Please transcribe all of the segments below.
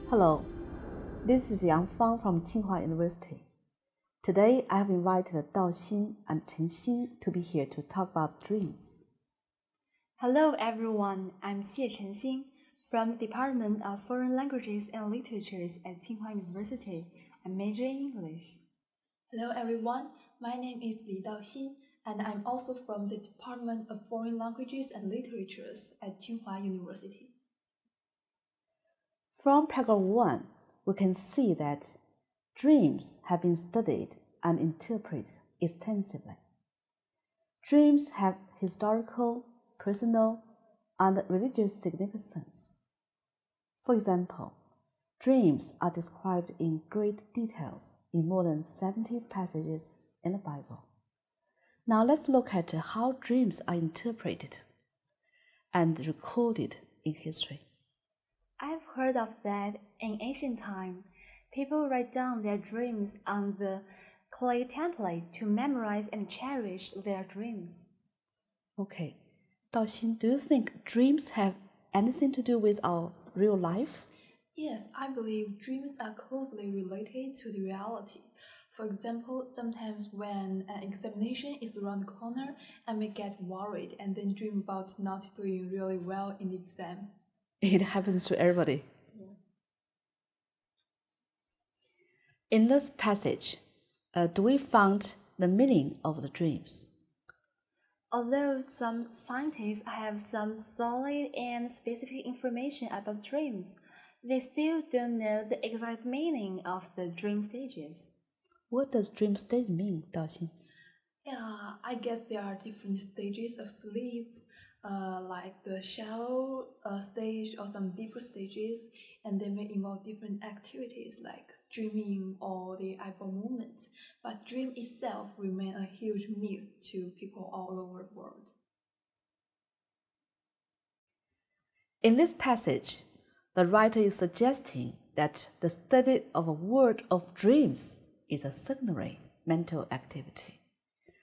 Hello, this is Yang Fang from Tsinghua University. Today I have invited Dao Xin and Chen Xin to be here to talk about dreams. Hello everyone, I'm Xie Chenxin from the Department of Foreign Languages and Literatures at Tsinghua University. I major in English. Hello everyone, my name is Li Daoxin and I'm also from the Department of Foreign Languages and Literatures at Tsinghua University. From paragraph 1, we can see that dreams have been studied and interpreted extensively. Dreams have historical, personal, and religious significance. For example, dreams are described in great details in more than 70 passages in the Bible. Now let's look at how dreams are interpreted and recorded in history. I've heard of that in ancient time. People write down their dreams on the clay template to memorize and cherish their dreams. Okay, Daoxin, do you think dreams have anything to do with our real life? Yes, I believe dreams are closely related to the reality. For example, sometimes when an examination is around the corner, I may get worried and then dream about not doing really well in the exam. It happens to everybody. Yeah. In this passage, do we find the meaning of the dreams? Although some scientists have some solid and specific information about dreams, they still don't know the exact meaning of the dream stages. What does dream stage mean, Daoxin? Yeah, I guess there are different stages of sleep, like the shallow stage or some deeper stages, and they may involve different activities like dreaming or the eyeball movements. But dream itself remains a huge myth to people all over the world. In this passage, the writer is suggesting that the study of a world of dreams is a secondary mental activity.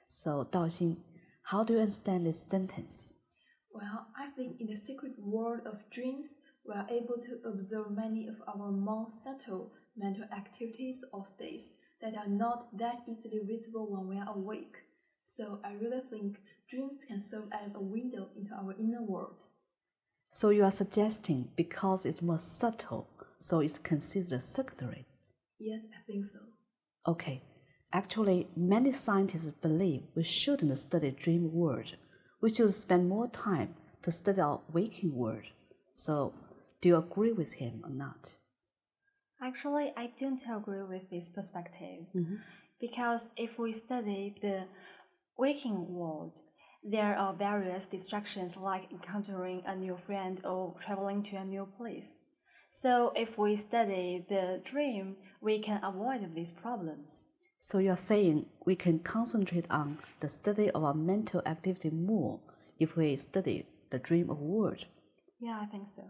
So, Daoxin, how do you understand this sentence? Well, I think in the secret world of dreams, we are able to observe many of our more subtle mental activities or states that are not that easily visible when we are awake. So I really think dreams can serve as a window into our inner world. So you are suggesting because it's more subtle, so it's considered secondary? Yes, I think so. Okay. Actually, many scientists believe we shouldn't study dream world. We should spend more time to study our waking world. So, do you agree with him or not? Actually, I don't agree with this perspective. Because if we study the waking world, there are various distractions like encountering a new friend or traveling to a new place. So if we study the dream, we can avoid these problems. So you're saying we can concentrate on the study of our mental activity more if we study the dream of world? Yeah, I think so.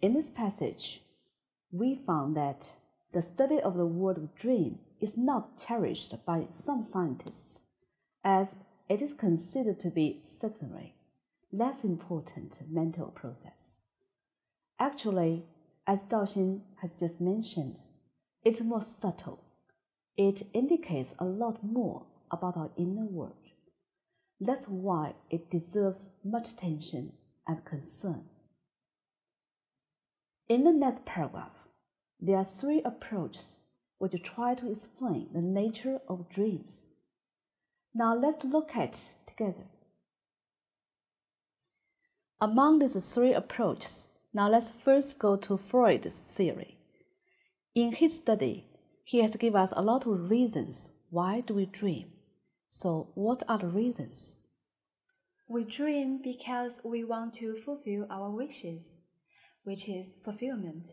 In this passage, we found that the study of the world of dream is not cherished by some scientists, as it is considered to be secondary, less important mental process. Actually, as Daoxin has just mentioned, it's more subtle. It indicates a lot more about our inner world. That's why it deserves much attention and concern. In the next paragraph, there are 3 approaches which try to explain the nature of dreams. Now let's look at together. Among these 3 approaches, now let's first go to Freud's theory. In his study, he has given us a lot of reasons why do we dream. So what are the reasons? We dream because we want to fulfill our wishes, which is fulfillment.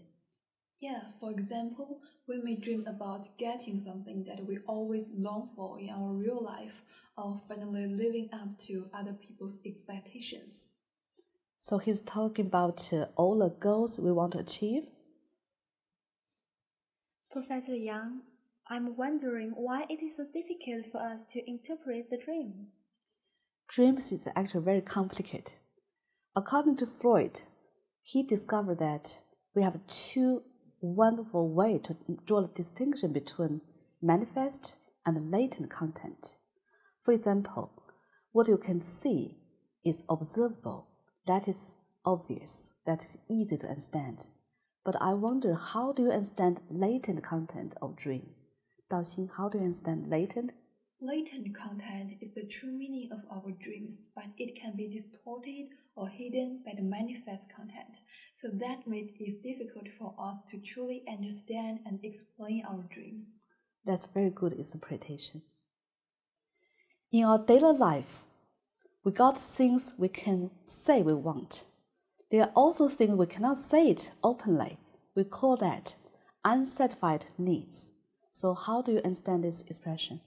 Yeah, for example, we may dream about getting something that we always long for in our real life, or finally living up to other people's expectations. So he's talking about all the goals we want to achieve? Professor Yang, I'm wondering why it is so difficult for us to interpret the dream. Dreams is actually very complicated. According to Freud, he discovered that we have 2 wonderful way to draw the distinction between manifest and latent content. For example, what you can see is observable, that is obvious, that is easy to understand. But I wonder, how do you understand latent content of dream? Daoxin, how do you understand latent? Latent content is the true meaning of our dreams, but it can be distorted or hidden by the manifest content. So that makes it difficult for us to truly understand and explain our dreams. That's very good interpretation. In our daily life, we got things we can say we want. There are also things we cannot say it openly. We call that unsatisfied needs. So how do you understand this expression?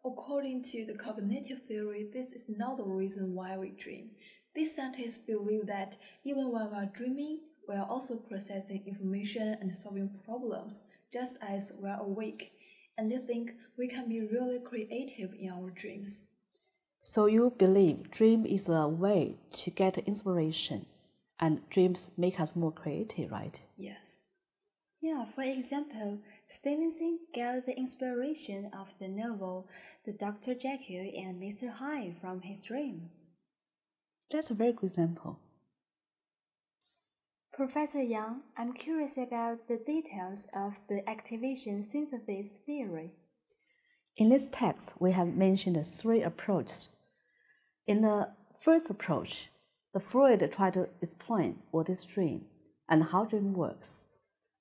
According to the cognitive theory, this is not the reason why we dream. These scientists believe that even when we are dreaming, we are also processing information and solving problems, just as we are awake. And they think we can be really creative in our dreams. So you believe dream is a way to get inspiration, and dreams make us more creative, right? Yes. Yeah, for example, Stevenson got the inspiration of the novel The Dr. Jekyll and Mr. Hyde from his dream. That's a very good example. Professor Yang, I'm curious about the details of the activation synthesis theory. In this text, we have mentioned 3 approaches. In the first approach, the Freud tried to explain what is dream and how dream works.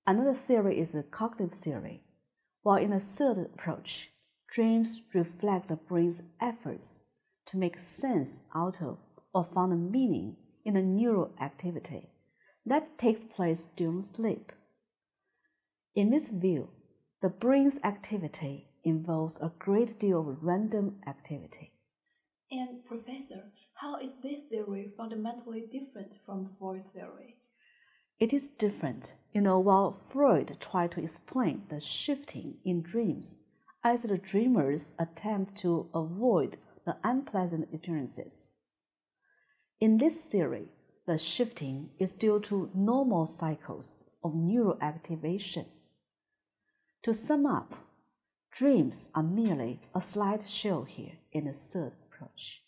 Another theory is a cognitive theory, while in the third approach, dreams reflect the brain's efforts to make sense out of or find a meaning in a neural activity that takes place during sleep. In this view, the brain's activity involves a great deal of random activity. And Professor, how is this theory fundamentally different from Freud's theory? It is different. While Freud tried to explain the shifting in dreams as the dreamers attempt to avoid the unpleasant experiences. In this theory, the shifting is due to normal cycles of neural activation. To sum up, dreams are merely a slight show here in the third approach.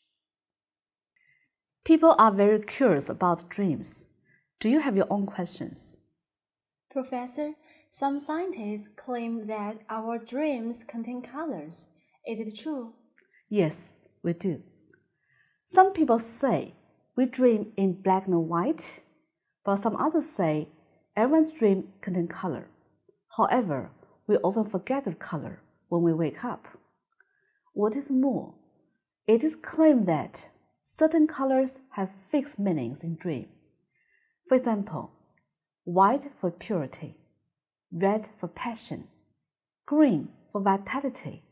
People are very curious about dreams. Do you have your own questions? Professor, some scientists claim that our dreams contain colors. Is it true? Yes, we do. Some people say we dream in black and white, but some others say everyone's dream contains color. However, we often forget the color when we wake up. What is more, it is claimed that certain colors have fixed meanings in dream. For example, white for purity, red for passion, green for vitality,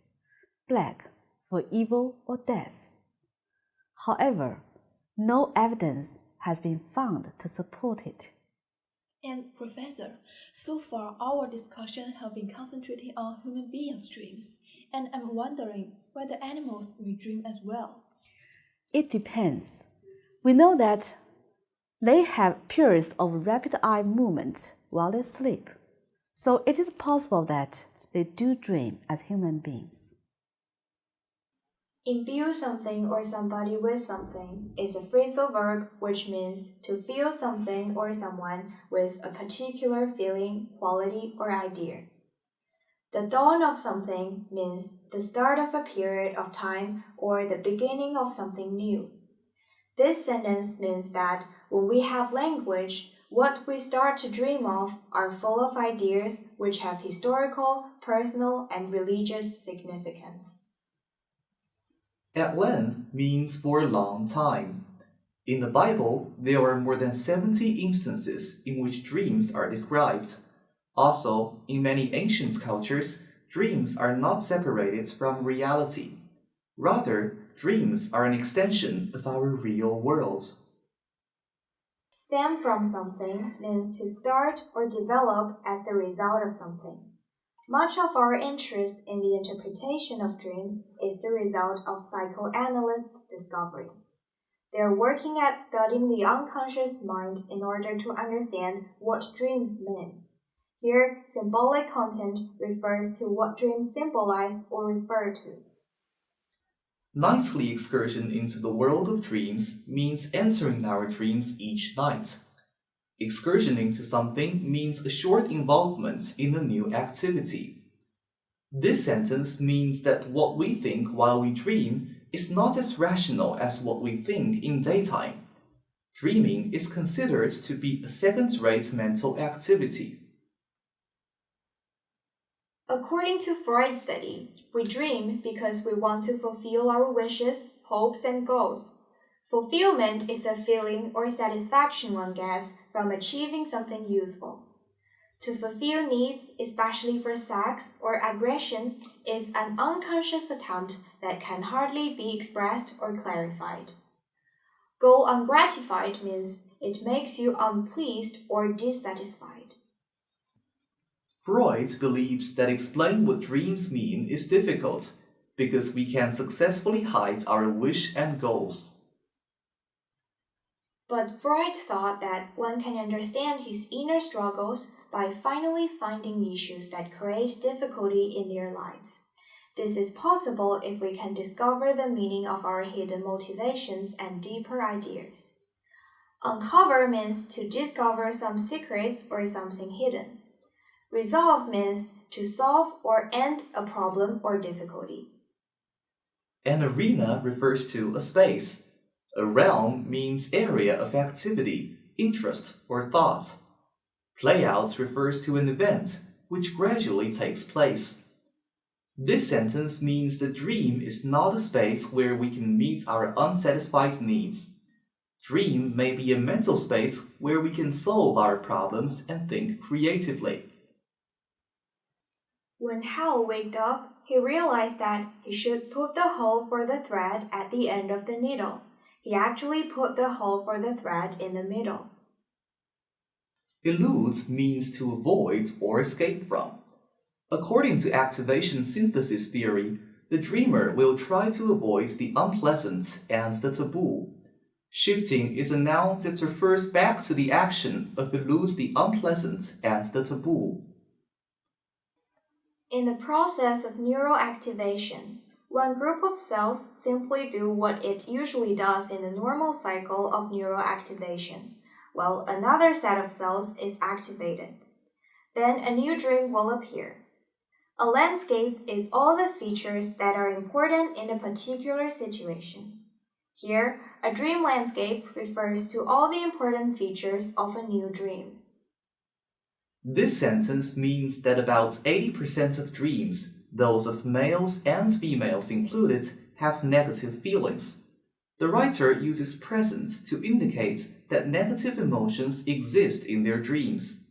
black for evil or death. However, no evidence has been found to support it. And Professor, so far our discussion has been concentrating on human beings' dreams, and I'm wondering whether animals may dream as well. It depends. We know that they have periods of rapid eye movement while they sleep, so it is possible that they do dream as human beings. Imbue something or somebody with something is a phrasal verb which means to fill something or someone with a particular feeling, quality, or idea. The dawn of something means the start of a period of time or the beginning of something new. This sentence means that when we have language, what we start to dream of are full of ideas which have historical, personal, and religious significance. At length means for a long time. In the Bible, there are more than 70 instances in which dreams are described. Also, in many ancient cultures, dreams are not separated from reality. Rather, dreams are an extension of our real world. Stem from something means to start or develop as the result of something. Much of our interest in the interpretation of dreams is the result of psychoanalysts' discovery. They are working at studying the unconscious mind in order to understand what dreams mean. Here, symbolic content refers to what dreams symbolize or refer to. Nightly excursion into the world of dreams means entering our dreams each night. Excursion into something means a short involvement in a new activity. This sentence means that what we think while we dream is not as rational as what we think in daytime. Dreaming is considered to be a second-rate mental activity. According to Freud's study, we dream because we want to fulfill our wishes, hopes, and goals. Fulfillment is a feeling or satisfaction one gets from achieving something useful. To fulfill needs, especially for sex or aggression, is an unconscious attempt that can hardly be expressed or clarified. Go ungratified means it makes you unpleased or dissatisfied. Freud believes that explaining what dreams mean is difficult because we can successfully hide our wish and goals. But Freud thought that one can understand his inner struggles by finally finding issues that create difficulty in their lives. This is possible if we can discover the meaning of our hidden motivations and deeper ideas. Uncover means to discover some secrets or something hidden. Resolve means to solve or end a problem or difficulty. An arena refers to a space. A realm means area of activity, interest, or thought. Playout refers to an event which gradually takes place. This sentence means the dream is not a space where we can meet our unsatisfied needs. Dream may be a mental space where we can solve our problems and think creatively. When Howe waked up, he realized that he should put the hole for the thread at the end of the needle. He actually put the hole for the thread in the middle. Elude means to avoid or escape from. According to activation synthesis theory, the dreamer will try to avoid the unpleasant and the taboo. Shifting is a noun that refers back to the action of elude the unpleasant and the taboo. In the process of neural activation, one group of cells simply do what it usually does in the normal cycle of neural activation, while another set of cells is activated. Then a new dream will appear. A landscape is all the features that are important in a particular situation. Here, a dream landscape refers to all the important features of a new dream. This sentence means that about 80% of dreams, those of males and females included, have negative feelings. The writer uses present to indicate that negative emotions exist in their dreams.